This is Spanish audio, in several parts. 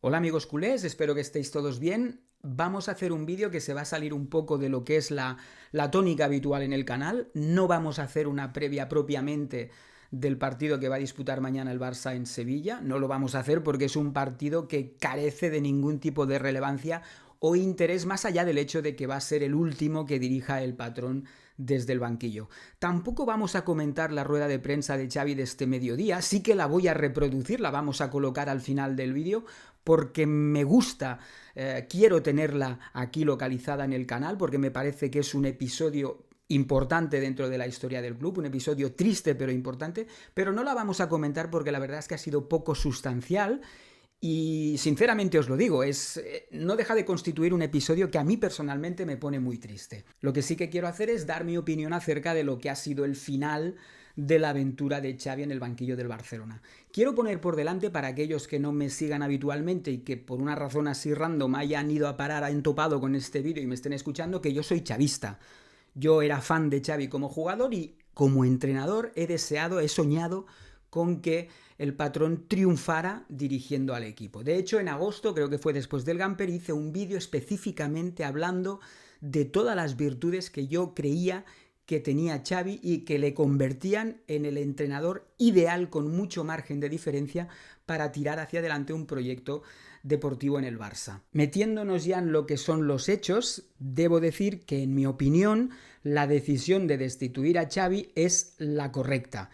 Hola amigos culés, espero que estéis todos bien. Vamos a hacer un vídeo que se va a salir un poco de lo que es la tónica habitual en el canal. No vamos a hacer una previa propiamente del partido que va a disputar mañana el Barça en Sevilla. No lo vamos a hacer porque es un partido que carece de ningún tipo de relevancia o interés más allá del hecho de que va a ser el último que dirija el patrón desde el banquillo. Tampoco vamos a comentar la rueda de prensa de Xavi de este mediodía, sí que la voy a reproducir, la vamos a colocar al final del vídeo porque me gusta, quiero tenerla aquí localizada en el canal porque me parece que es un episodio importante dentro de la historia del club, un episodio triste pero importante, pero no la vamos a comentar porque la verdad es que ha sido poco sustancial. Y sinceramente os lo digo, no deja de constituir un episodio que a mí personalmente me pone muy triste. Lo que sí que quiero hacer es dar mi opinión acerca de lo que ha sido el final de la aventura de Xavi en el banquillo del Barcelona. Quiero poner por delante para aquellos que no me sigan habitualmente y que por una razón así random hayan ido a parar entopado con este vídeo y me estén escuchando, que yo soy chavista. Yo era fan de Xavi como jugador y como entrenador he soñado con que el patrón triunfara dirigiendo al equipo. De hecho, en agosto, creo que fue después del Gamper, hice un vídeo específicamente hablando de todas las virtudes que yo creía que tenía Xavi y que le convertían en el entrenador ideal con mucho margen de diferencia para tirar hacia adelante un proyecto deportivo en el Barça. Metiéndonos ya en lo que son los hechos, debo decir que en mi opinión la decisión de destituir a Xavi es la correcta.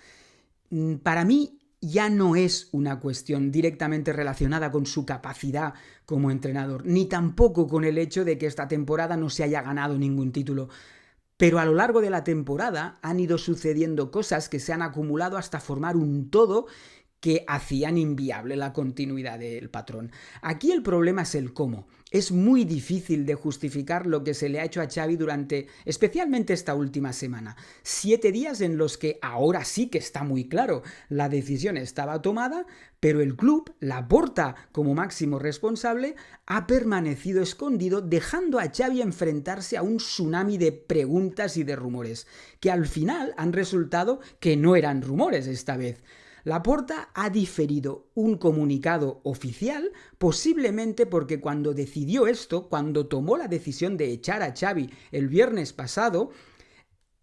Para mí ya no es una cuestión directamente relacionada con su capacidad como entrenador, ni tampoco con el hecho de que esta temporada no se haya ganado ningún título. Pero a lo largo de la temporada han ido sucediendo cosas que se han acumulado hasta formar un todo que hacían inviable la continuidad del patrón. Aquí el problema es el cómo. Es muy difícil de justificar lo que se le ha hecho a Xavi durante, especialmente esta última semana. 7 días en los que ahora sí que está muy claro, la decisión estaba tomada, pero el club, Laporta como máximo responsable, ha permanecido escondido, dejando a Xavi enfrentarse a un tsunami de preguntas y de rumores, que al final han resultado que no eran rumores esta vez. Laporta ha diferido un comunicado oficial, posiblemente porque cuando decidió esto, cuando tomó la decisión de echar a Xavi el viernes pasado,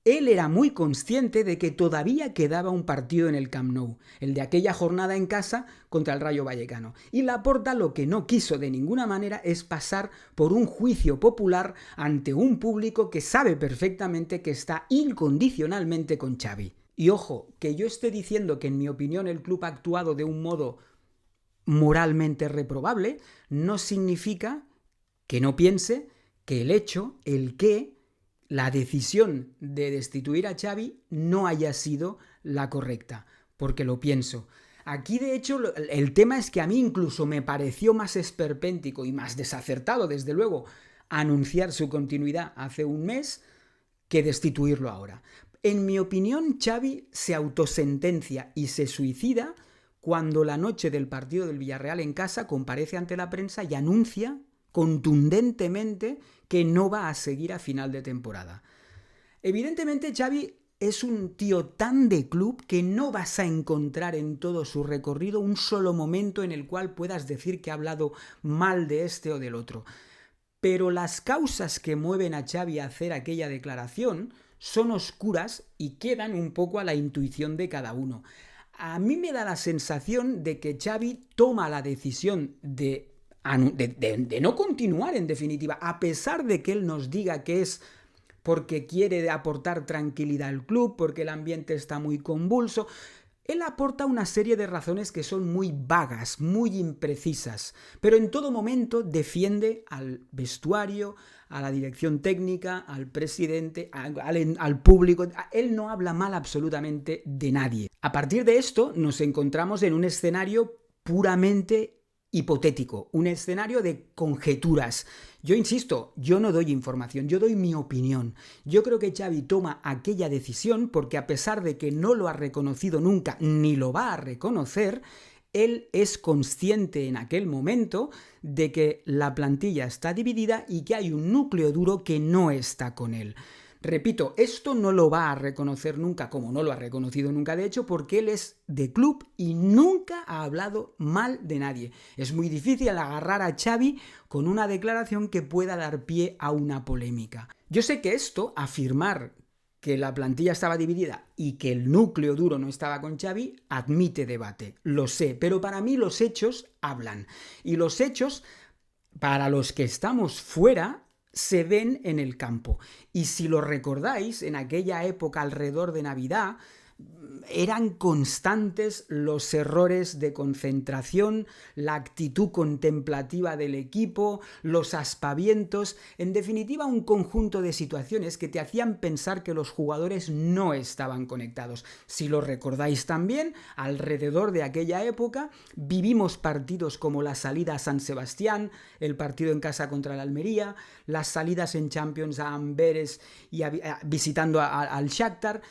él era muy consciente de que todavía quedaba un partido en el Camp Nou, el de aquella jornada en casa contra el Rayo Vallecano. Y Laporta lo que no quiso de ninguna manera es pasar por un juicio popular ante un público que sabe perfectamente que está incondicionalmente con Xavi. Y ojo, que yo esté diciendo que en mi opinión el club ha actuado de un modo moralmente reprobable, no significa que no piense que el hecho, la decisión de destituir a Xavi no haya sido la correcta, porque lo pienso. Aquí, de hecho, el tema es que a mí incluso me pareció más esperpéntico y más desacertado, desde luego, anunciar su continuidad hace un mes que destituirlo ahora. En mi opinión, Xavi se autosentencia y se suicida cuando la noche del partido del Villarreal en casa comparece ante la prensa y anuncia contundentemente que no va a seguir a final de temporada. Evidentemente, Xavi es un tío tan de club que no vas a encontrar en todo su recorrido un solo momento en el cual puedas decir que ha hablado mal de este o del otro. Pero las causas que mueven a Xavi a hacer aquella declaración son oscuras y quedan un poco a la intuición de cada uno. A mí me da la sensación de que Xavi toma la decisión de no continuar en definitiva, a pesar de que él nos diga que es porque quiere aportar tranquilidad al club, porque el ambiente está muy convulso. Él aporta una serie de razones que son muy vagas, muy imprecisas, pero en todo momento defiende al vestuario, a la dirección técnica, al presidente, al público. Él no habla mal absolutamente de nadie. A partir de esto nos encontramos en un escenario puramente hipotético, un escenario de conjeturas. Yo insisto, yo no doy información, yo doy mi opinión. Yo creo que Xavi toma aquella decisión porque a pesar de que no lo ha reconocido nunca ni lo va a reconocer, él es consciente en aquel momento de que la plantilla está dividida y que hay un núcleo duro que no está con él. Repito, esto no lo va a reconocer nunca, como no lo ha reconocido nunca de hecho, porque él es de club y nunca ha hablado mal de nadie. Es muy difícil agarrar a Xavi con una declaración que pueda dar pie a una polémica. Yo sé que esto, afirmar que la plantilla estaba dividida y que el núcleo duro no estaba con Xavi, admite debate, lo sé, pero para mí los hechos hablan. Y los hechos, para los que estamos fuera, se ven en el campo. Y si lo recordáis, en aquella época alrededor de Navidad, eran constantes los errores de concentración, la actitud contemplativa del equipo, los aspavientos, en definitiva un conjunto de situaciones que te hacían pensar que los jugadores no estaban conectados. Si lo recordáis también, alrededor de aquella época vivimos partidos como la salida a San Sebastián, el partido en casa contra el Almería, las salidas en Champions a Amberes y visitando al Shakhtar.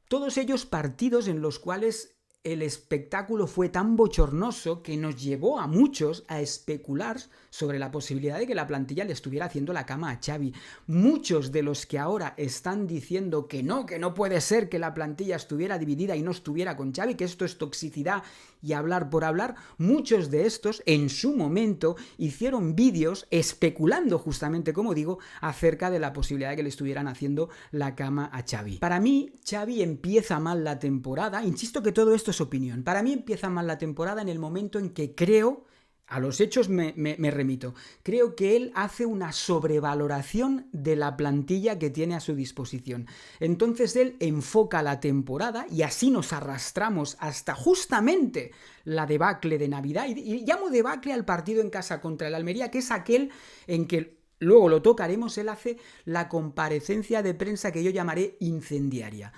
Todos ellos partidos en los cuales el espectáculo fue tan bochornoso que nos llevó a muchos a especular sobre la posibilidad de que la plantilla le estuviera haciendo la cama a Xavi. Muchos de los que ahora están diciendo que no puede ser que la plantilla estuviera dividida y no estuviera con Xavi, que esto es toxicidad y hablar por hablar, muchos de estos en su momento hicieron vídeos especulando justamente, como digo, acerca de la posibilidad de que le estuvieran haciendo la cama a Xavi. Para mí, Xavi empieza mal la temporada, insisto que todo esto es opinión, para mí empieza mal la temporada en el momento en que creo, a los hechos me remito, creo que él hace una sobrevaloración de la plantilla que tiene a su disposición. Entonces él enfoca la temporada y así nos arrastramos hasta justamente la debacle de Navidad, y llamo debacle al partido en casa contra el Almería, que es aquel en que luego lo tocaremos, él hace la comparecencia de prensa que yo llamaré incendiaria.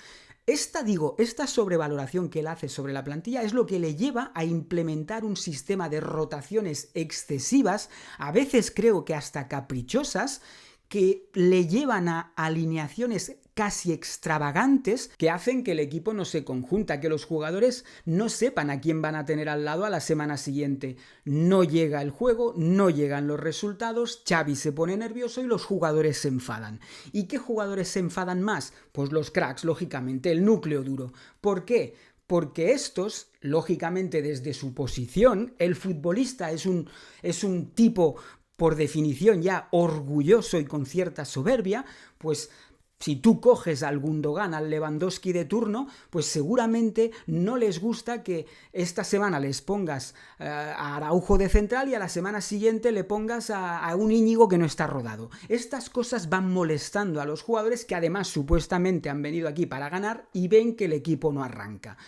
Esta sobrevaloración que él hace sobre la plantilla es lo que le lleva a implementar un sistema de rotaciones excesivas, a veces creo que hasta caprichosas, que le llevan a alineaciones casi extravagantes que hacen que el equipo no se conjunta, que los jugadores no sepan a quién van a tener al lado a la semana siguiente. No llega el juego, no llegan los resultados, Xavi se pone nervioso y los jugadores se enfadan. ¿Y qué jugadores se enfadan más? Pues los cracks, lógicamente, el núcleo duro. ¿Por qué? Porque estos, lógicamente desde su posición, el futbolista es un tipo por definición ya orgulloso y con cierta soberbia, pues si tú coges al Gundogan, al Lewandowski de turno, pues seguramente no les gusta que esta semana les pongas a Araujo de central y a la semana siguiente le pongas a un Íñigo que no está rodado. Estas cosas van molestando a los jugadores que además supuestamente han venido aquí para ganar y ven que el equipo no arranca.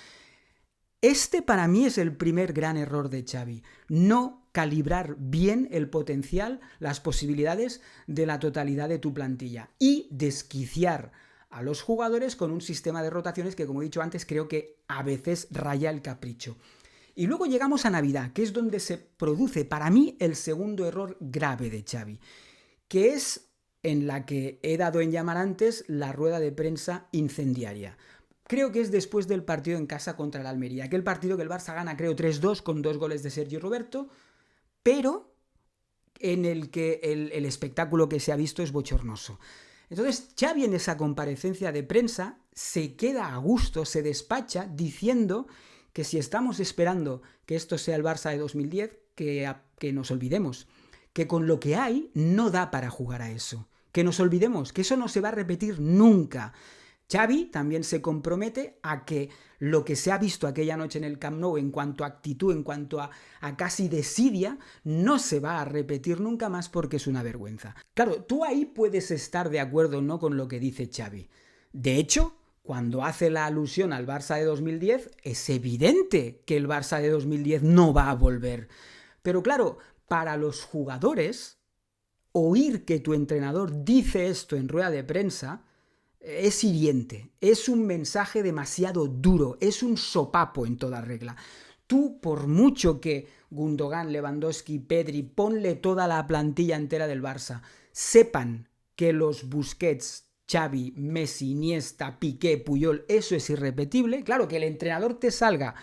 Este para mí es el primer gran error de Xavi, no calibrar bien el potencial, las posibilidades de la totalidad de tu plantilla y desquiciar a los jugadores con un sistema de rotaciones que, como he dicho antes, creo que a veces raya el capricho. Y luego llegamos a Navidad, que es donde se produce para mí el segundo error grave de Xavi, que es en la que he dado en llamar antes la rueda de prensa incendiaria. Creo que es después del partido en casa contra el Almería, aquel partido que el Barça gana, creo, 3-2 con 2 goles de Sergi Roberto, pero en el que el espectáculo que se ha visto es bochornoso. Entonces Xavi en esa comparecencia de prensa se queda a gusto, se despacha diciendo que si estamos esperando que esto sea el Barça de 2010, que nos olvidemos, que con lo que hay no da para jugar a eso, que nos olvidemos, que eso no se va a repetir nunca. Xavi también se compromete a que lo que se ha visto aquella noche en el Camp Nou en cuanto a actitud, en cuanto a casi desidia, no se va a repetir nunca más porque es una vergüenza. Claro, tú ahí puedes estar de acuerdo o no con lo que dice Xavi. De hecho, cuando hace la alusión al Barça de 2010, es evidente que el Barça de 2010 no va a volver. Pero claro, para los jugadores, oír que tu entrenador dice esto en rueda de prensa es hiriente, es un mensaje demasiado duro, es un sopapo en toda regla. Tú, por mucho que Gundogan, Lewandowski, Pedri, ponle toda la plantilla entera del Barça, sepan que los Busquets, Xavi, Messi, Iniesta, Piqué, Puyol, eso es irrepetible. Claro, que el entrenador te salga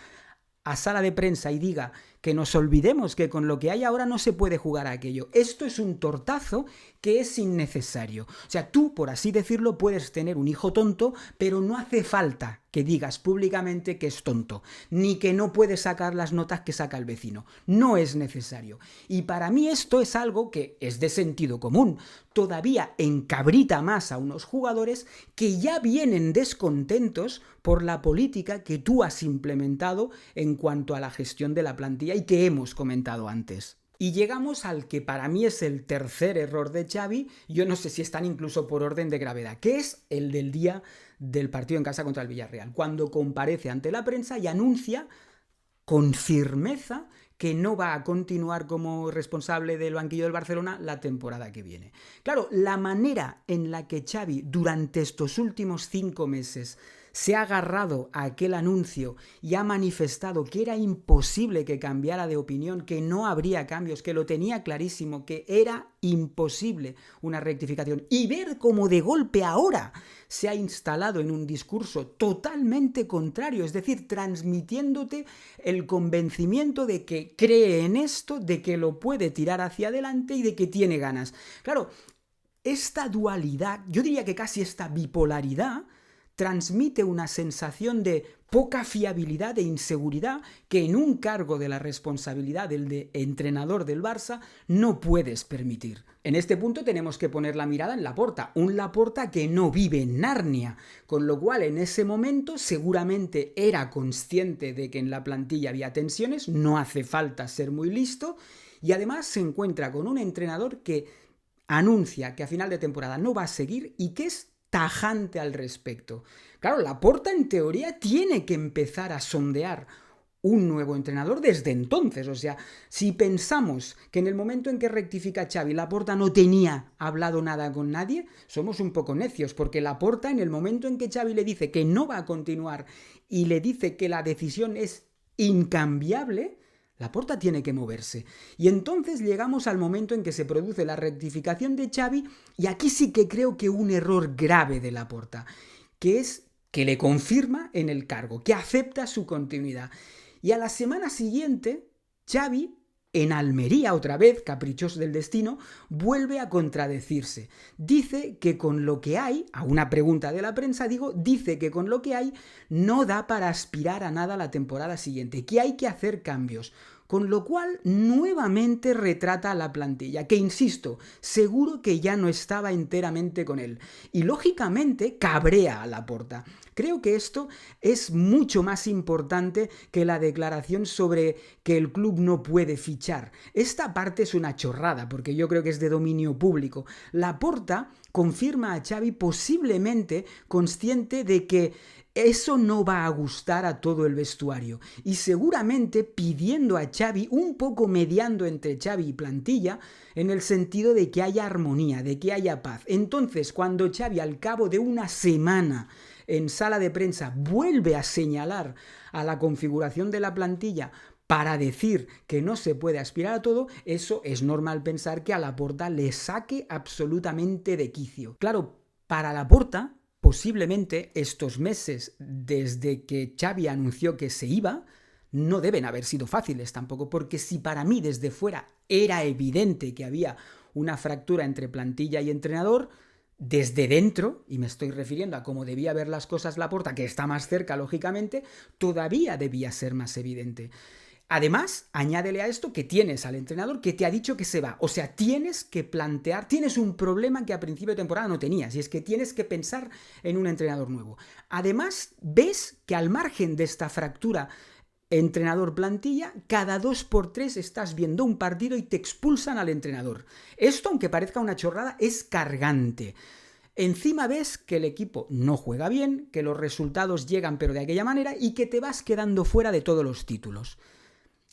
a sala de prensa y diga que nos olvidemos que con lo que hay ahora no se puede jugar a aquello. Esto es un tortazo que es innecesario. O sea, tú, por así decirlo, puedes tener un hijo tonto, pero no hace falta que digas públicamente que es tonto, ni que no puede sacar las notas que saca el vecino. No es necesario. Y para mí esto es algo que es de sentido común. Todavía encabrita más a unos jugadores que ya vienen descontentos por la política que tú has implementado en cuanto a la gestión de la plantilla y que hemos comentado antes. Y llegamos al que para mí es el tercer error de Xavi, yo no sé si están incluso por orden de gravedad, que es el del día del partido en casa contra el Villarreal, cuando comparece ante la prensa y anuncia con firmeza que no va a continuar como responsable del banquillo del Barcelona la temporada que viene. Claro, la manera en la que Xavi durante estos últimos 5 meses se ha agarrado a aquel anuncio y ha manifestado que era imposible que cambiara de opinión, que no habría cambios, que lo tenía clarísimo, que era imposible una rectificación. Y ver cómo de golpe ahora se ha instalado en un discurso totalmente contrario, es decir, transmitiéndote el convencimiento de que cree en esto, de que lo puede tirar hacia adelante y de que tiene ganas. Claro, esta dualidad, yo diría que casi esta bipolaridad, transmite una sensación de poca fiabilidad e inseguridad que en un cargo de la responsabilidad del de entrenador del Barça no puedes permitir. En este punto tenemos que poner la mirada en Laporta, un Laporta que no vive en Narnia, con lo cual en ese momento seguramente era consciente de que en la plantilla había tensiones, no hace falta ser muy listo, y además se encuentra con un entrenador que anuncia que a final de temporada no va a seguir y que es tajante al respecto. Claro, Laporta en teoría tiene que empezar a sondear un nuevo entrenador desde entonces. O sea, si pensamos que en el momento en que rectifica Xavi, Laporta no tenía hablado nada con nadie, somos un poco necios, porque Laporta en el momento en que Xavi le dice que no va a continuar y le dice que la decisión es incambiable, Laporta tiene que moverse. Y entonces llegamos al momento en que se produce la rectificación de Xavi, y aquí sí que creo que un error grave de Laporta, que es que le confirma en el cargo, que acepta su continuidad. Y a la semana siguiente, Xavi, en Almería otra vez, caprichoso del destino, vuelve a contradecirse. Dice que con lo que hay, a una pregunta de la prensa dice que con lo que hay no da para aspirar a nada la temporada siguiente, que hay que hacer cambios. Con lo cual, nuevamente retrata a la plantilla, que insisto, seguro que ya no estaba enteramente con él. Y lógicamente cabrea a Laporta. Creo que esto es mucho más importante que la declaración sobre que el club no puede fichar. Esta parte es una chorrada, porque yo creo que es de dominio público. Laporta confirma a Xavi posiblemente consciente de que eso no va a gustar a todo el vestuario y seguramente pidiendo a Xavi, un poco mediando entre Xavi y plantilla, en el sentido de que haya armonía, de que haya paz. Entonces, cuando Xavi al cabo de una semana en sala de prensa vuelve a señalar a la configuración de la plantilla para decir que no se puede aspirar a todo, eso es normal pensar que a Laporta le saque absolutamente de quicio. Claro, para Laporta, posiblemente estos meses desde que Xavi anunció que se iba no deben haber sido fáciles tampoco, porque si para mí desde fuera era evidente que había una fractura entre plantilla y entrenador, desde dentro, y me estoy refiriendo a cómo debía ver las cosas Laporta, que está más cerca lógicamente, todavía debía ser más evidente. Además, añádele a esto que tienes al entrenador que te ha dicho que se va. O sea, tienes que plantear, tienes un problema que a principio de temporada no tenías, y es que tienes que pensar en un entrenador nuevo. Además, ves que al margen de esta fractura entrenador-plantilla, cada 2 por 3 estás viendo un partido y te expulsan al entrenador. Esto, aunque parezca una chorrada, es cargante. Encima ves que el equipo no juega bien, que los resultados llegan pero de aquella manera y que te vas quedando fuera de todos los títulos.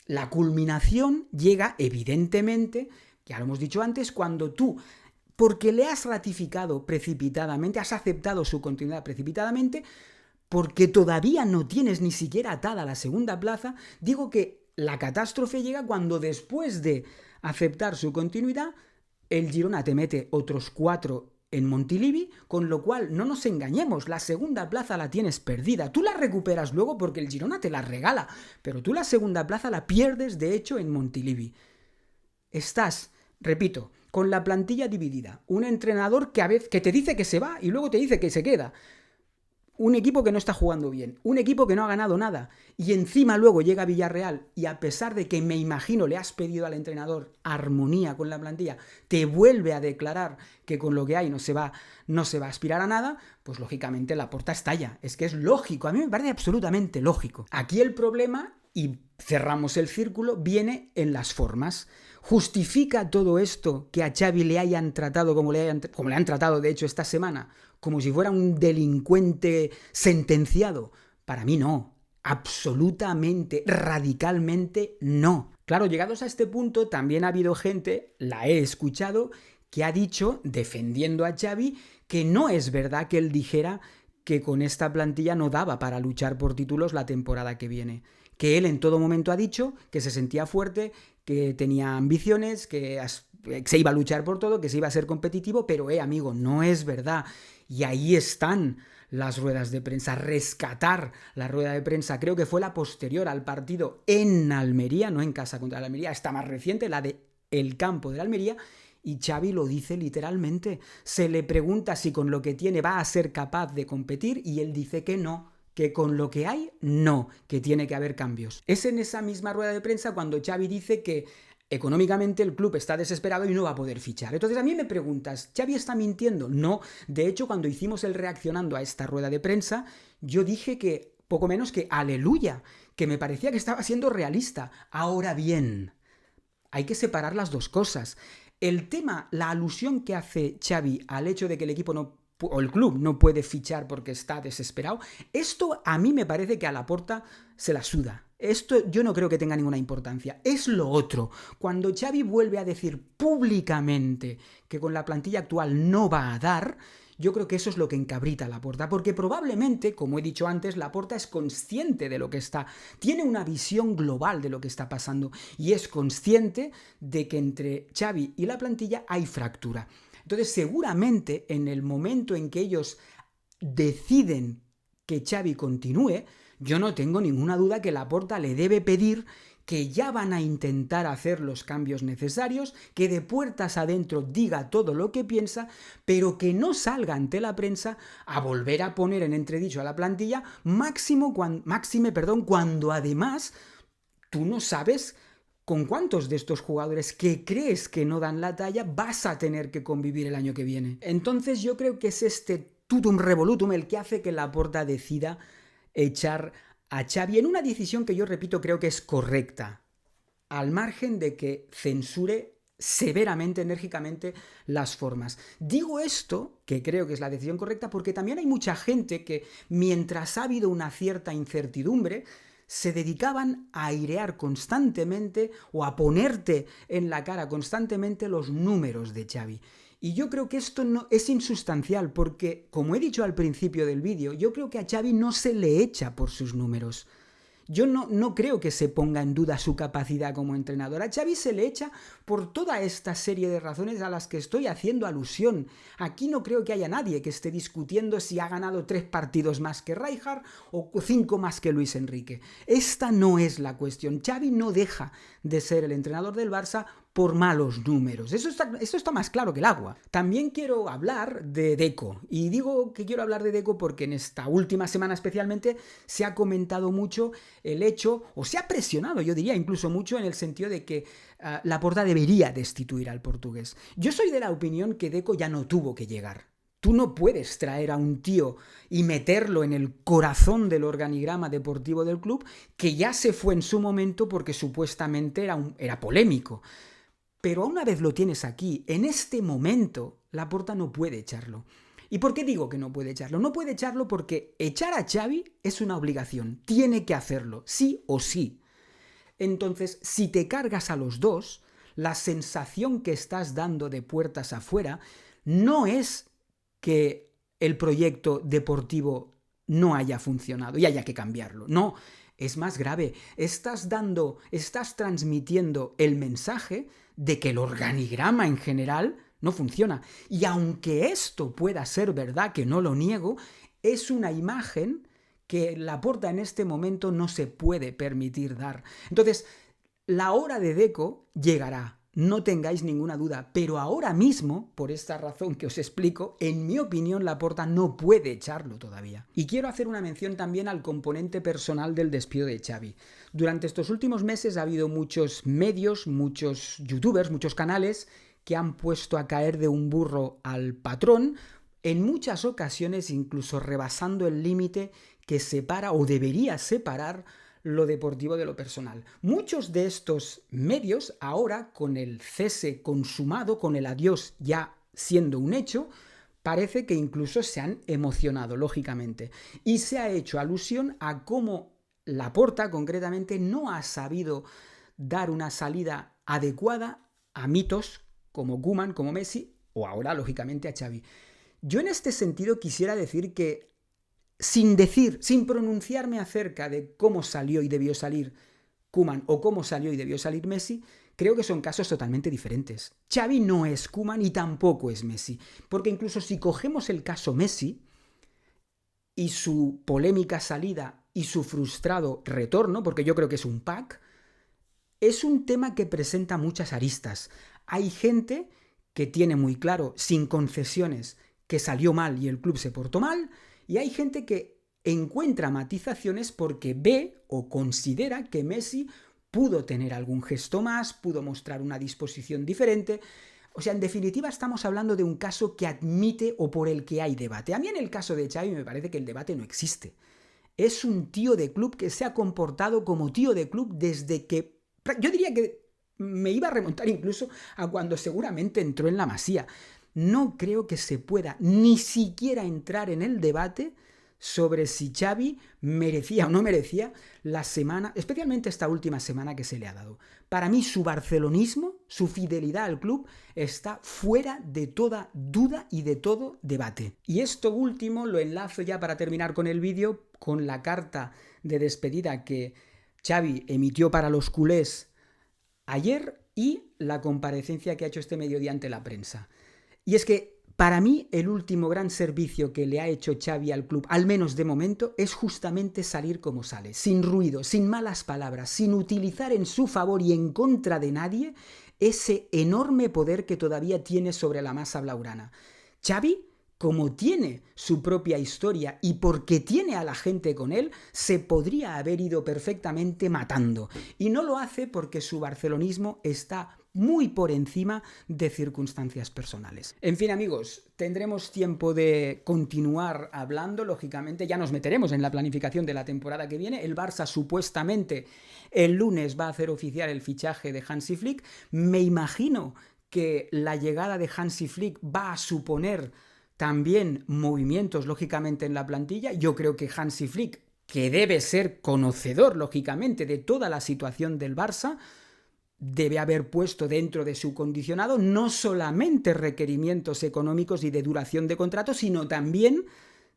La culminación llega, evidentemente, ya lo hemos dicho antes, cuando tú, porque le has ratificado precipitadamente, has aceptado su continuidad precipitadamente, porque todavía no tienes ni siquiera atada la segunda plaza, digo que la catástrofe llega cuando después de aceptar su continuidad, el Girona te mete otros 4 en Montilivi, con lo cual no nos engañemos, la segunda plaza la tienes perdida. Tú la recuperas luego porque el Girona te la regala, pero tú la segunda plaza la pierdes de hecho en Montilivi. Estás, repito, con la plantilla dividida, un entrenador que te dice que se va y luego te dice que se queda. Un equipo que no está jugando bien, un equipo que no ha ganado nada, y encima luego llega Villarreal y a pesar de que me imagino le has pedido al entrenador armonía con la plantilla, te vuelve a declarar que con lo que hay no se va a aspirar a nada, pues lógicamente Laporta estalla. Es que es lógico, a mí me parece absolutamente lógico. Aquí el problema, y cerramos el círculo, viene en las formas. ¿Justifica todo esto que a Xavi le hayan tratado como le han tratado de hecho esta semana? Como si fuera un delincuente sentenciado. Para mí no. Absolutamente, radicalmente no. Claro, llegados a este punto, también ha habido gente, la he escuchado, que ha dicho, defendiendo a Xavi, que no es verdad que él dijera que con esta plantilla no daba para luchar por títulos la temporada que viene. Que él en todo momento ha dicho que se sentía fuerte, que tenía ambiciones, que se iba a luchar por todo, que se iba a ser competitivo, pero amigo, no es verdad. Y ahí están las ruedas de prensa, rescatar la rueda de prensa, creo que fue la posterior al partido en Almería, no en casa contra la Almería, esta más reciente, la de el campo de la Almería, y Xavi lo dice literalmente. Se le pregunta si con lo que tiene va a ser capaz de competir y él dice que no, que con lo que hay, no, que tiene que haber cambios. Es en esa misma rueda de prensa cuando Xavi dice que económicamente el club está desesperado y no va a poder fichar. Entonces a mí me preguntas, ¿Xavi está mintiendo? No. De hecho, cuando hicimos el reaccionando a esta rueda de prensa, yo dije que, poco menos que aleluya, que me parecía que estaba siendo realista. Ahora bien, hay que separar las dos cosas. El tema, la alusión que hace Xavi al hecho de que el equipo o el club no puede fichar porque está desesperado, esto a mí me parece que a Laporta se la suda. Esto yo no creo que tenga ninguna importancia. Es lo otro. Cuando Xavi vuelve a decir públicamente que con la plantilla actual no va a dar, yo creo que eso es lo que encabrita a Laporta, porque probablemente, como he dicho antes, Laporta es consciente de lo que tiene una visión global de lo que está pasando y es consciente de que entre Xavi y la plantilla hay fractura. Entonces, seguramente en el momento en que ellos deciden que Xavi continúe, yo no tengo ninguna duda que Laporta le debe pedir que ya van a intentar hacer los cambios necesarios, que de puertas adentro diga todo lo que piensa, pero que no salga ante la prensa a volver a poner en entredicho a la plantilla, máxime, cuando además tú no sabes con cuántos de estos jugadores que crees que no dan la talla vas a tener que convivir el año que viene. Entonces yo creo que es este tutum revolutum el que hace que Laporta decida echar a Xavi en una decisión que yo repito creo que es correcta, al margen de que censure severamente, enérgicamente las formas. Digo esto, que creo que es la decisión correcta, porque también hay mucha gente que mientras ha habido una cierta incertidumbre, se dedicaban a airear constantemente o a ponerte en la cara constantemente los números de Xavi. Y yo creo que esto no es insustancial porque, como he dicho al principio del vídeo, yo creo que a Xavi no se le echa por sus números. Yo no creo que se ponga en duda su capacidad como entrenador. A Xavi se le echa por toda esta serie de razones a las que estoy haciendo alusión. Aquí no creo que haya nadie que esté discutiendo si ha ganado 3 partidos más que Rijkaard o 5 más que Luis Enrique. Esta no es la cuestión. Xavi no deja de ser el entrenador del Barça por malos números. Esto está más claro que el agua. También quiero hablar de Deco. Y digo que quiero hablar de Deco porque en esta última semana especialmente se ha comentado mucho el hecho, o se ha presionado, yo diría incluso mucho, en el sentido de que Laporta debería destituir al portugués. Yo soy de la opinión que Deco ya no tuvo que llegar. Tú no puedes traer a un tío y meterlo en el corazón del organigrama deportivo del club que ya se fue en su momento porque supuestamente era polémico. Pero una vez lo tienes aquí, en este momento, Laporta no puede echarlo. ¿Y por qué digo que no puede echarlo? No puede echarlo porque echar a Xavi es una obligación. Tiene que hacerlo, sí o sí. Entonces, si te cargas a los dos, la sensación que estás dando de puertas afuera no es que el proyecto deportivo no haya funcionado y haya que cambiarlo. No, es más grave. Estás transmitiendo el mensaje de que el organigrama en general no funciona. Y aunque esto pueda ser verdad, que no lo niego, es una imagen que Laporta en este momento no se puede permitir dar. Entonces, la hora de Deco llegará, no tengáis ninguna duda, pero ahora mismo, por esta razón que os explico, en mi opinión Laporta no puede echarlo todavía. Y quiero hacer una mención también al componente personal del despido de Xavi. Durante estos últimos meses ha habido muchos medios, muchos youtubers, muchos canales que han puesto a caer de un burro al patrón, en muchas ocasiones incluso rebasando el límite que separa o debería separar lo deportivo de lo personal. Muchos de estos medios ahora, con el cese consumado, con el adiós ya siendo un hecho, parece que incluso se han emocionado, lógicamente. Y se ha hecho alusión a cómo Laporta, concretamente, no ha sabido dar una salida adecuada a mitos como Koeman, como Messi, o ahora, lógicamente, a Xavi. Yo en este sentido quisiera decir que sin pronunciarme acerca de cómo salió y debió salir Koeman o cómo salió y debió salir Messi, creo que son casos totalmente diferentes. Xavi no es Koeman y tampoco es Messi, porque incluso si cogemos el caso Messi y su polémica salida y su frustrado retorno, porque yo creo que es un pack, es un tema que presenta muchas aristas. Hay gente que tiene muy claro, sin concesiones, que salió mal y el club se portó mal, y hay gente que encuentra matizaciones porque ve o considera que Messi pudo tener algún gesto más, pudo mostrar una disposición diferente. O sea, en definitiva estamos hablando de un caso que admite o por el que hay debate. A mí en el caso de Xavi me parece que el debate no existe. Es un tío de club que se ha comportado como tío de club desde que... Yo diría que me iba a remontar incluso a cuando seguramente entró en la Masía. No creo que se pueda ni siquiera entrar en el debate sobre si Xavi merecía o no merecía la semana, especialmente esta última semana que se le ha dado. Para mí su barcelonismo, su fidelidad al club, está fuera de toda duda y de todo debate. Y esto último lo enlazo ya para terminar con el vídeo, con la carta de despedida que Xavi emitió para los culés ayer y la comparecencia que ha hecho este mediodía ante la prensa. Y es que para mí el último gran servicio que le ha hecho Xavi al club, al menos de momento, es justamente salir como sale, sin ruido, sin malas palabras, sin utilizar en su favor y en contra de nadie ese enorme poder que todavía tiene sobre la masa blaugrana. Xavi, como tiene su propia historia y porque tiene a la gente con él, se podría haber ido perfectamente matando. Y no lo hace porque su barcelonismo está muy por encima de circunstancias personales. En fin, amigos, tendremos tiempo de continuar hablando, lógicamente, ya nos meteremos en la planificación de la temporada que viene. El Barça supuestamente el lunes va a hacer oficial el fichaje de Hansi Flick. Me imagino que la llegada de Hansi Flick va a suponer también movimientos, lógicamente, en la plantilla. Yo creo que Hansi Flick, que debe ser conocedor, lógicamente, de toda la situación del Barça, debe haber puesto dentro de su condicionado no solamente requerimientos económicos y de duración de contrato, sino también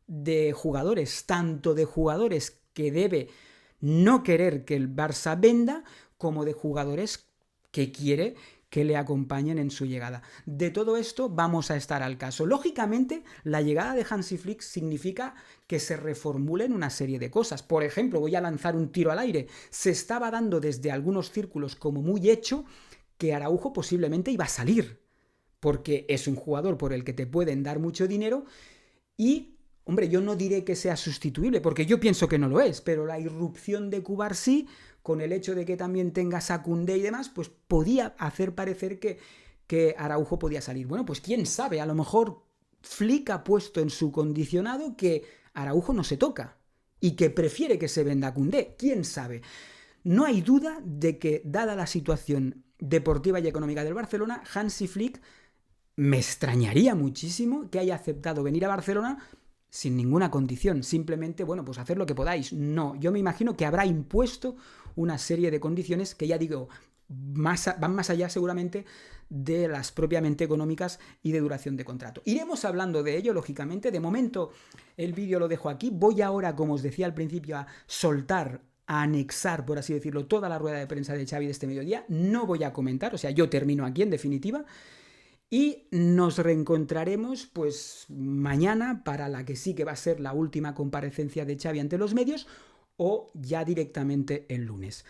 de jugadores, tanto de jugadores que debe no querer que el Barça venda, como de jugadores que quiere que le acompañen en su llegada. De todo esto vamos a estar al caso. Lógicamente, la llegada de Hansi Flick significa que se reformulen una serie de cosas. Por ejemplo, voy a lanzar un tiro al aire. Se estaba dando desde algunos círculos como muy hecho que Araujo posiblemente iba a salir, porque es un jugador por el que te pueden dar mucho dinero y, hombre, yo no diré que sea sustituible, porque yo pienso que no lo es, pero la irrupción de Cubarsí, con el hecho de que también tenga a Koundé y demás, pues podía hacer parecer que Araujo podía salir. Bueno, pues quién sabe, a lo mejor Flick ha puesto en su condicionado que Araujo no se toca y que prefiere que se venda a Koundé, quién sabe. No hay duda de que, dada la situación deportiva y económica del Barcelona, Hansi Flick me extrañaría muchísimo que haya aceptado venir a Barcelona sin ninguna condición, simplemente, bueno, pues hacer lo que podáis. No, yo me imagino que habrá impuesto una serie de condiciones que, ya digo, van más allá seguramente de las propiamente económicas y de duración de contrato. Iremos hablando de ello, lógicamente. De momento el vídeo lo dejo aquí. Voy ahora, como os decía al principio, a soltar, a anexar, por así decirlo, toda la rueda de prensa de Xavi de este mediodía. No voy a comentar, o sea, yo termino aquí en definitiva. Y nos reencontraremos pues mañana para la que sí que va a ser la última comparecencia de Xavi ante los medios, o ya directamente el lunes.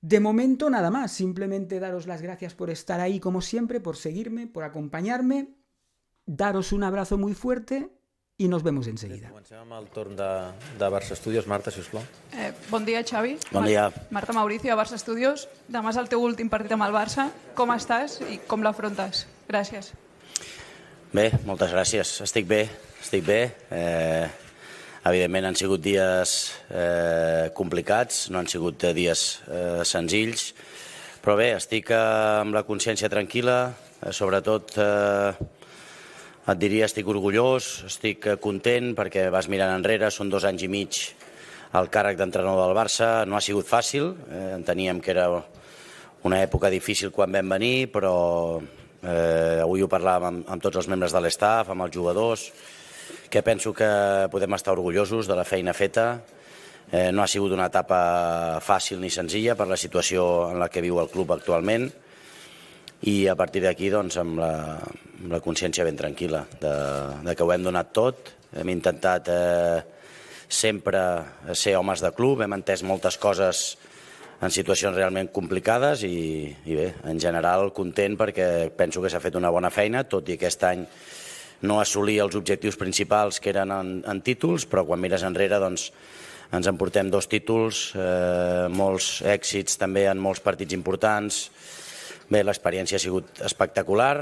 De momento nada más, simplemente daros las gracias por estar ahí como siempre, por seguirme, por acompanyar-me, daros un abrazo muy fuerte i nos vemos enseguida. Comencem amb el torn de Barça Studios. Marta, sisplau. Bon dia, Xavi. Bon dia. Marta Mauricio, a Barça Studios. Demà és el teu últim partit amb el Barça. Com estàs i com l'afrontes? Gràcies. Bé, moltes gràcies. Estic bé. Evidentment han sigut dies complicats, no han sigut dies senzills, però bé, estic amb la consciència tranquil·la, sobretot et diria estic orgullós, estic content perquè vas mirant enrere, són 2 anys i mig al càrrec d'entrenador del Barça, no ha sigut fàcil, enteníem que era una època difícil quan vam venir, però avui ho parlàvem amb tots els membres de l'estaf, amb els jugadors, que penso que podem estar orgullosos de la feina feta. No ha sigut una etapa fàcil ni senzilla per la situació en la que viu el club actualment, i a partir d'aquí doncs, amb la consciència ben tranquil·la de que ho hem donat tot. Hem intentat sempre ser homes de club, hem entès moltes coses en situacions realment complicades i bé, en general content perquè penso que s'ha fet una bona feina, tot i aquest any no assolir els objectius principals que eren en títols, però quan mires enrere doncs, ens emportem 2 títols, molts èxits també en molts partits importants. Bé, l'experiència ha sigut espectacular,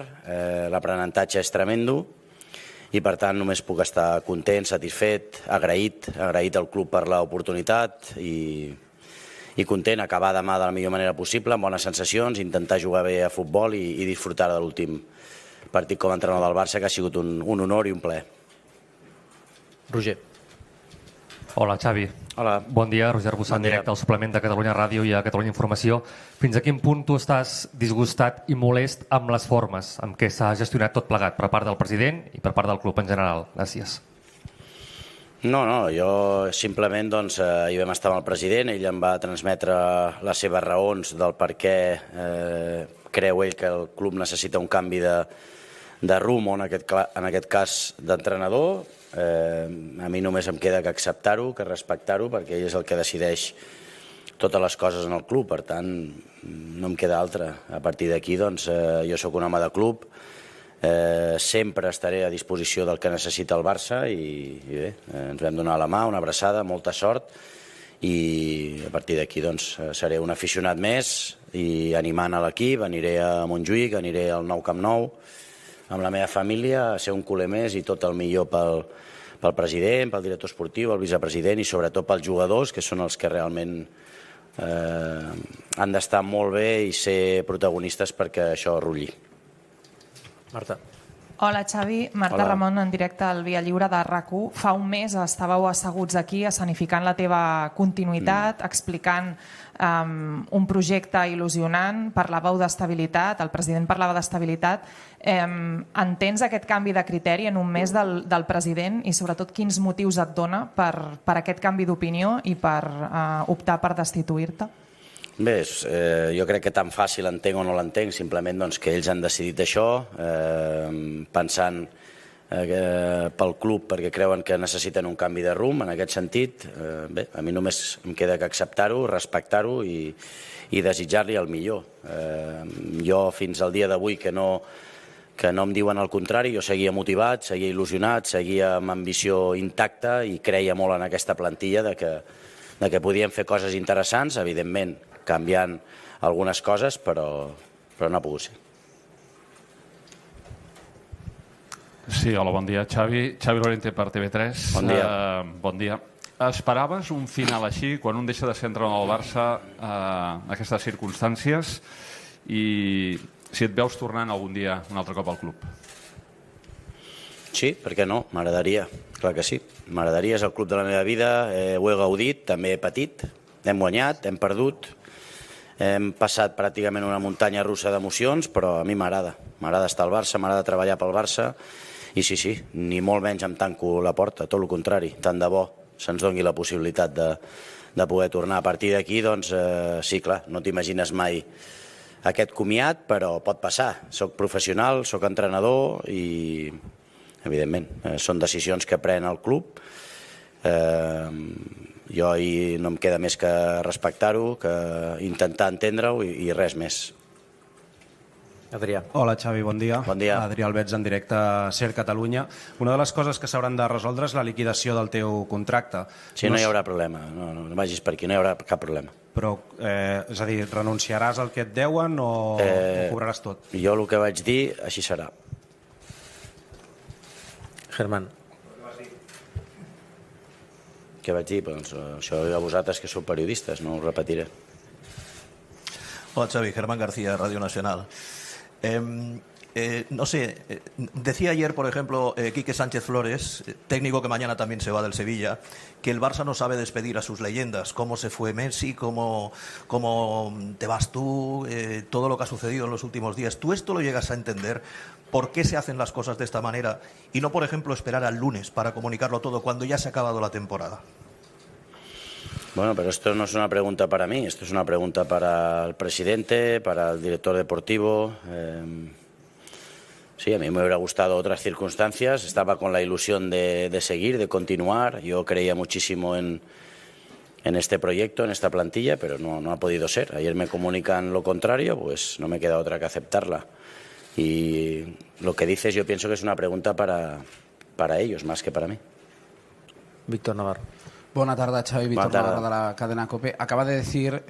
l'aprenentatge és tremendo i per tant només puc estar content, satisfet, agraït al club per l'oportunitat i content, acabar demà de la millor manera possible, amb bones sensacions, intentar jugar bé a futbol i disfrutar de l'últim partit com a entrenador del Barça, que ha sigut un honor i un plaer. Roger. Hola, Xavi. Hola. Bon dia, Roger Arbussà, en directe al suplement de Catalunya Ràdio i a Catalunya Informació. Fins a quin punt tu estàs disgustat i molest amb les formes amb què s'ha gestionat tot plegat per part del president i per part del club en general? Gràcies. No, jo simplement ahir vam estar amb el president, ell em va transmetre les seves raons del per què creu ell que el club necessita un canvi de rumb, en aquest cas d'entrenador. A mi només em queda que acceptar-ho, que respectar-ho, perquè ell és el que decideix totes les coses en el club, per tant no em queda altra. A partir d'aquí jo sóc un home de club, sempre estaré a disposició del que necessita el Barça i bé, ens vam donar la mà, una abraçada, molta sort i a partir d'aquí seré un aficionat més i animant a l'equip, aniré a Montjuïc, aniré al Nou Camp Nou amb la meva família, a ser un culer més i tot el millor pel president, pel director esportiu, el vicepresident i sobretot pels jugadors, que són els que realment han d'estar molt bé i ser protagonistes perquè això rulli. Marta. Hola, Xavi. Marta Hola. Ramon, en directe al Via Lliure de RAC1. Fa un mes estàveu asseguts aquí escenificant la teva continuïtat, explicant un projecte il·lusionant, parlàveu d'estabilitat, el president parlava d'estabilitat. Entens aquest canvi de criteri en un mes del president i sobretot quins motius et dona per aquest canvi d'opinió i per optar per destituir-te? Bé, jo crec que tan fàcil entenc o no l'entenc, simplement que ells han decidit això, pensant pel club perquè creuen que necessiten un canvi de rumb en aquest sentit. Bé, a mi només em queda que acceptar-ho, respectar-ho i desitjar-li el millor. Jo fins al dia d'avui que no em diuen el contrari, jo seguia motivat, seguia il·lusionat, seguia amb ambició intacta i creia molt en aquesta plantilla de que podíem fer coses interessants, evidentment canviant algunes coses, però no ha pogut ser. Sí, hola, bon dia, Xavi. Xavi Lorente per TV3. Bon dia. Bon dia. Esperaves un final així, quan un deixa de ser entrenador del Barça, aquestes circumstàncies, i si et veus tornant algun dia un altre cop al club? Sí, per què no? M'agradaria, clar que sí. M'agradaria, és el club de la meva vida, ho he gaudit, també he patit, hem guanyat, hem perdut, hem passat pràcticament una muntanya russa d'emocions, però a mi m'agrada. M'agrada estar al Barça, m'agrada treballar pel Barça, i sí, ni molt menys em tanco la porta, tot el contrari, tant de bo se'ns doni la possibilitat de poder tornar. A partir d'aquí, doncs, sí, clar, no t'imagines mai aquest comiat, però pot passar. Soc professional, soc entrenador i, evidentment, són decisions que pren el club. Jo no em queda més que respectar-ho, que intentar entendre-ho i res més. Adrià. Hola Xavi, bon dia. Bon dia. Adrià Albets en directe a SER Catalunya. Una de les coses que s'hauran de resoldre és la liquidació del teu contracte. Sí, no hi haurà problema, no vagis per aquí, no hi haurà cap problema. Però, és a dir, renunciaràs al que et deuen o ho cobraràs tot? Jo el que vaig dir, així serà. Germán. Què vaig dir? Doncs això a vosaltres que sou periodistes, no ho repetiré. Hola Xavi, Germán García, Radio Nacional. No sé, decía ayer, por ejemplo, Quique Sánchez Flores, técnico que mañana también se va del Sevilla, que el Barça no sabe despedir a sus leyendas. Cómo se fue Messi, cómo te vas tú, todo lo que ha sucedido en los últimos días. ¿Tú esto lo llegas a entender? ¿Por qué se hacen las cosas de esta manera? Y no, por ejemplo, esperar al lunes para comunicarlo todo cuando ya se ha acabado la temporada. Bueno, pero esto no es una pregunta para mí, esto es una pregunta para el presidente, para el director deportivo. Sí, a mí me hubiera gustado otras circunstancias, estaba con la ilusión de seguir, de continuar. Yo creía muchísimo en este proyecto, en esta plantilla, pero no ha podido ser. Ayer me comunican lo contrario, pues no me queda otra que aceptarla. Y lo que dices yo pienso que es una pregunta para ellos, más que para mí. Víctor Navarro. Buenas tardes, Xavi. Víctor Buenas tardes. Navarro de la cadena COPE. Acaba de decir,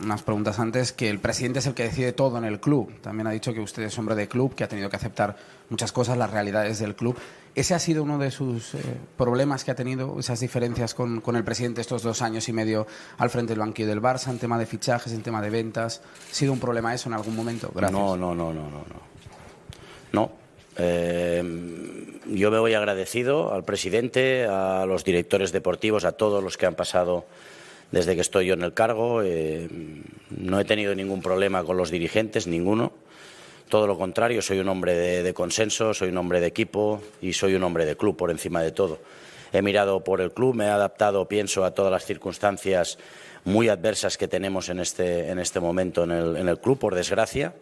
unas preguntas antes, que el presidente es el que decide todo en el club. También ha dicho que usted es hombre de club, que ha tenido que aceptar muchas cosas, las realidades del club. ¿Ese ha sido uno de sus problemas que ha tenido, esas diferencias con el presidente estos 2 años y medio al frente del banquillo del Barça, en tema de fichajes, en tema de ventas? ¿Ha sido un problema eso en algún momento? Gracias. No. Yo me voy agradecido al presidente, a los directores deportivos, a todos los que han pasado desde que estoy yo en el cargo. No he tenido ningún problema con los dirigentes, ninguno. Todo lo contrario, soy un hombre de consenso, soy un hombre de equipo y soy un hombre de club por encima de todo. He mirado por el club, me he adaptado, pienso, a todas las circunstancias muy adversas que tenemos en este momento en el club, por desgracia.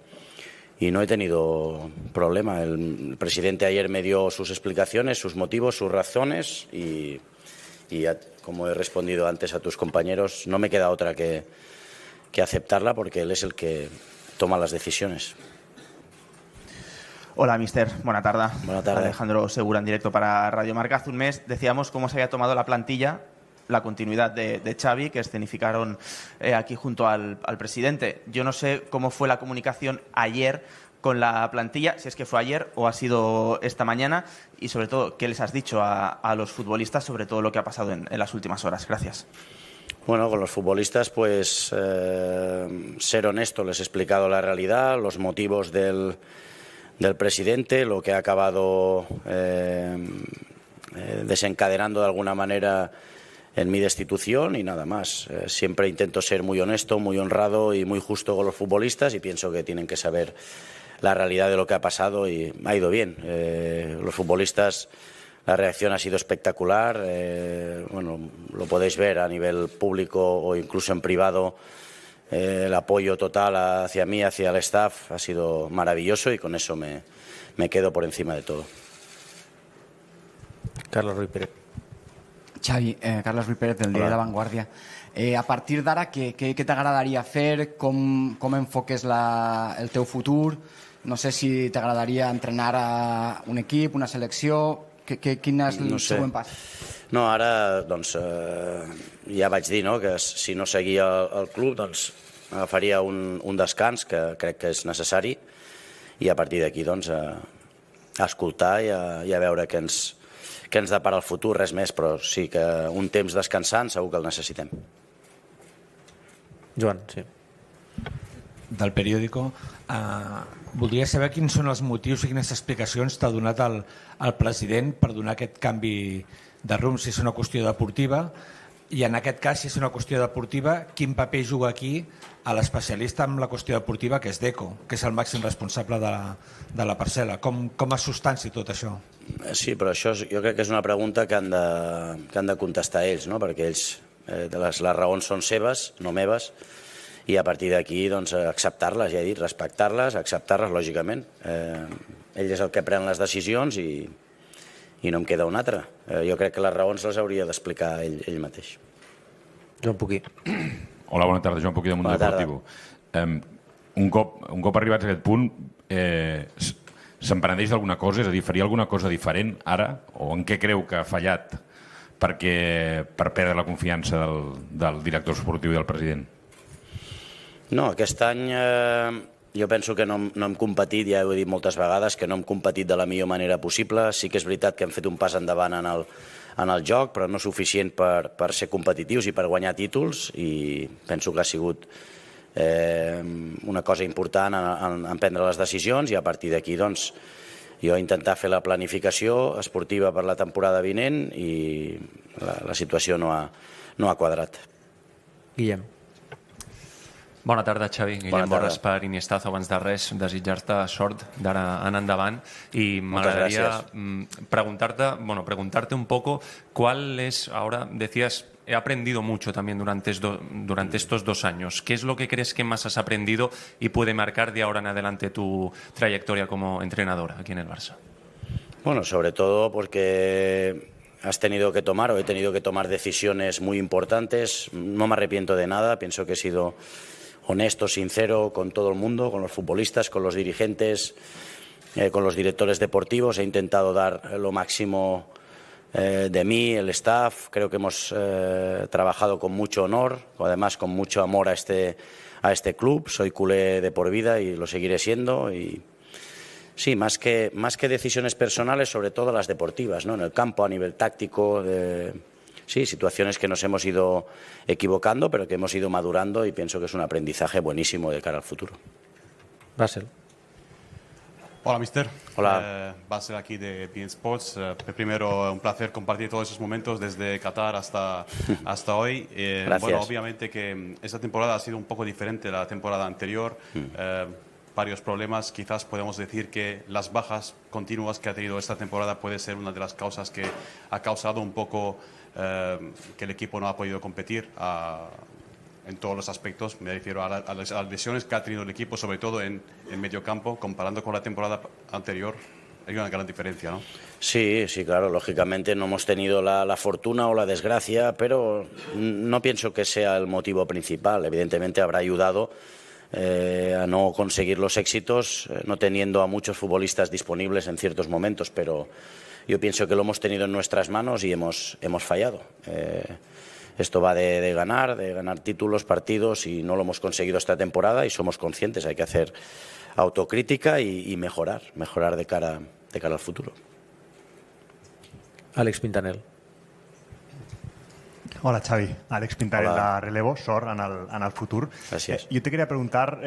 Y no he tenido problema. El presidente ayer me dio sus explicaciones, sus motivos, sus razones y como he respondido antes a tus compañeros, no me queda otra que aceptarla porque él es el que toma las decisiones. Hola, mister. Buena tarde. Buena tarde. Alejandro Segura, en directo para Radio Marca. Hace un mes decíamos cómo se había tomado la plantilla, la continuidad de Xavi, que escenificaron aquí junto al presidente. Yo no sé cómo fue la comunicación ayer con la plantilla, si es que fue ayer o ha sido esta mañana, y sobre todo, ¿qué les has dicho a los futbolistas sobre todo lo que ha pasado en las últimas horas? Gracias. Bueno, con los futbolistas, pues ser honesto, les he explicado la realidad, los motivos del presidente, lo que ha acabado desencadenando de alguna manera en mi destitución y nada más. Siempre intento ser muy honesto, muy honrado y muy justo con los futbolistas y pienso que tienen que saber la realidad de lo que ha pasado y ha ido bien. Los futbolistas, la reacción ha sido espectacular. Bueno, lo podéis ver a nivel público o incluso en privado. El apoyo total hacia mí, hacia el staff, ha sido maravilloso y con eso me quedo por encima de todo. Carlos Ruiz Pérez. Xavi, Carles Ruiz Pérez, del diari La Vanguardia. A partir d'ara, què t'agradaria fer? Com enfoques el teu futur? No sé si t'agradaria entrenar a un equip, una selecció. Quin és el següent pas? No, ara doncs, ja vaig dir que si no seguia el club doncs, agafaria un descans que crec que és necessari i a partir d'aquí doncs, a escoltar i a veure què ens depara el futur, res més, però sí que un temps descansant segur que el necessitem. Joan, sí. Del periòdico. Voldria saber quins són els motius i quines explicacions t'ha donat el president per donar aquest canvi de rumb, si és una qüestió deportiva, i en aquest cas, si és una qüestió deportiva, quin paper juga aquí a l'especialista en la qüestió deportiva, que és Deco, que és el màxim responsable de la parcel·la. Com es substancia tot això? Sí, però això jo crec que és una pregunta que han de contestar ells, no? Perquè ells, les raons són seves, no meves, i a partir d'aquí acceptar-les, ja he dit, respectar-les, acceptar-les lògicament. Ell és el que pren les decisions i no em queda un altre. Jo crec que les raons les hauria d'explicar ell mateix. Joan Puquí. Hola, bona tarda, Joan Puquí de Mundo Deportivo. Un cop arribats a aquest punt, s'emprendeix d'alguna cosa? És a dir, faria alguna cosa diferent ara? O en què creu que ha fallat per perdre la confiança del director esportiu i del president? No, aquest any jo penso que no hem competit, ja ho he dit moltes vegades, que no hem competit de la millor manera possible. Sí que és veritat que hem fet un pas endavant en el joc, però no suficient per ser competitius i per guanyar títols, i penso que ha sigut una cosa important en prendre les decisions, i a partir d'aquí jo intentar fer la planificació esportiva per la temporada vinent, i la situació no ha quadrat. Guillem. Bona tarda, Xavi. Guillem Borres per Iniestazo. Abans de res, desitjar-te sort d'ara en endavant, i m'agradaría preguntarte un poco cuál es, ahora decías, he aprendido mucho también durante estos 2 años. ¿Qué es lo que crees que más has aprendido y puede marcar de ahora en adelante tu trayectoria como entrenador aquí en el Barça? Bueno, sobre todo porque he tenido que tomar decisiones muy importantes. No me arrepiento de nada, pienso que he sido honesto, sincero con todo el mundo, con los futbolistas, con los dirigentes, con los directores deportivos. He intentado dar lo máximo de mí, el staff. Creo que hemos trabajado con mucho honor, además con mucho amor a este club. Soy culé de por vida y lo seguiré siendo. Y sí, más que decisiones personales, sobre todo las deportivas, ¿no? En el campo, a nivel táctico, sí, situaciones que nos hemos ido equivocando, pero que hemos ido madurando, y pienso que es un aprendizaje buenísimo de cara al futuro. Russell. Hola, mister. Hola. Basel aquí de beIN Sports. Primero, un placer compartir todos esos momentos desde Qatar hasta hoy. Gracias. Bueno, obviamente que esta temporada ha sido un poco diferente a la temporada anterior. Varios problemas. Quizás podemos decir que las bajas continuas que ha tenido esta temporada puede ser una de las causas que ha causado un poco que el equipo no ha podido competir en todos los aspectos. Me refiero a las lesiones que ha tenido el equipo, sobre todo en medio campo, comparando con la temporada anterior. Hay una gran diferencia, ¿no? Sí, claro, lógicamente no hemos tenido la fortuna o la desgracia, pero no pienso que sea el motivo principal. Evidentemente habrá ayudado a no conseguir los éxitos, no teniendo a muchos futbolistas disponibles en ciertos momentos, pero yo pienso que lo hemos tenido en nuestras manos y hemos fallado. Esto va de ganar títulos, partidos, y no lo hemos conseguido esta temporada, y somos conscientes. Hay que hacer autocrítica y mejorar de cara al futuro. Àlex Pintanel. Hola, Xavi. Àlex Pintanel de Relevo, sort en el futur. Gracias. Yo te quería preguntar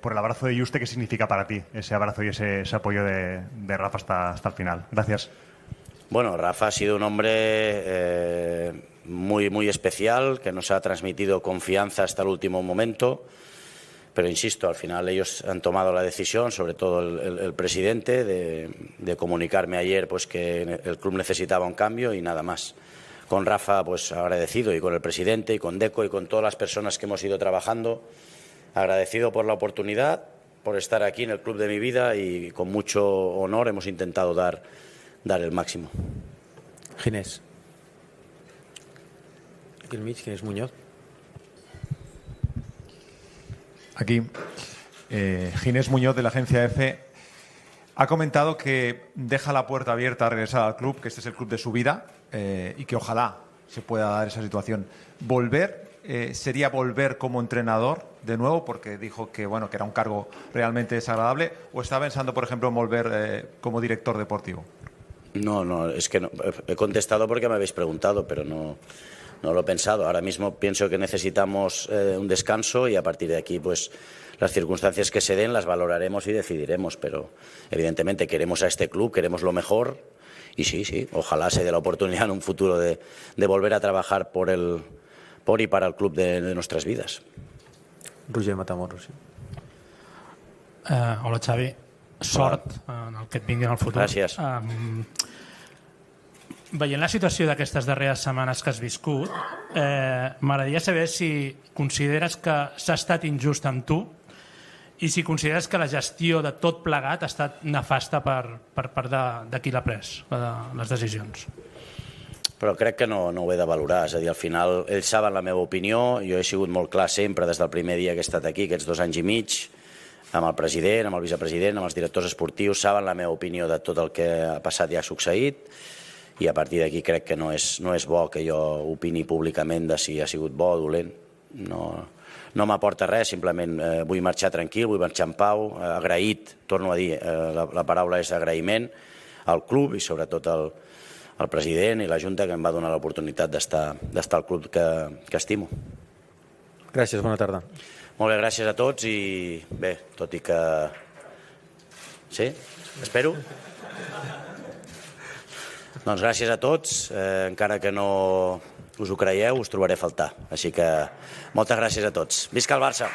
por el abrazo de Juste, ¿qué significa para ti ese abrazo y ese apoyo de Rafa hasta el final? Gracias. Bueno, Rafa ha sido un hombre muy especial, que nos ha transmitido confianza hasta el último momento, pero insisto, al final ellos han tomado la decisión, sobre todo el presidente, de comunicarme ayer pues que el club necesitaba un cambio y nada más. Con Rafa pues agradecido, y con el presidente y con Deco y con todas las personas que hemos ido trabajando, agradecido por la oportunidad, por estar aquí en el club de mi vida, y con mucho honor hemos intentado dar el máximo. Ginés. Aquí al mig, Ginés Muñoz. Aquí, Ginés Muñoz, de la agencia EFE, ha comentado que deja la puerta abierta a regresar al club, que este es el club de su vida, y que ojalá se pueda dar esa situación. ¿Sería volver como entrenador de nuevo, porque dijo que era un cargo realmente desagradable, o está pensando, por ejemplo, en volver como director deportivo? No, es que no, he contestado porque me habéis preguntado, pero no lo he pensado. Ahora mismo pienso que necesitamos un descanso, y a partir de aquí pues las circunstancias que se den las valoraremos y decidiremos, pero evidentemente queremos a este club, queremos lo mejor, y sí, ojalá se dé la oportunidad en un futuro de volver a trabajar por y para el club de nuestras vidas. Roger Matamoros. Hola, Xavi. Sort en el que et vingui en el futur. Gràcies. veient la situació d'aquestes darreres setmanes que has viscut, m'agradaria saber si consideres que s'ha estat injust amb tu i si consideres que la gestió de tot plegat ha estat nefasta per part de qui l'ha pres, les decisions. Però crec que no ho he de valorar, és a dir, al final ells saben la meva opinió, jo he sigut molt clar sempre des del primer dia que he estat aquí, aquests 2 anys i mig, amb el president, amb el vicepresident, amb els directors esportius, saben la meva opinió de tot el que ha passat i ha succeït, i a partir d'aquí crec que no és bo que jo opini públicament de si ha sigut bo o dolent. No m'aporta res, simplement vull marxar tranquil, vull marxar en pau, agraït, torno a dir, la paraula és agraïment al club i sobretot al president i la Junta que em va donar l'oportunitat d'estar al club que estimo. Gràcies, bona tarda. Molt bé, gràcies a tots i bé, tot i que... Sí? Espero? Doncs gràcies a tots, encara que no us ho creieu, us trobaré a faltar. Així que moltes gràcies a tots. Visca el Barça!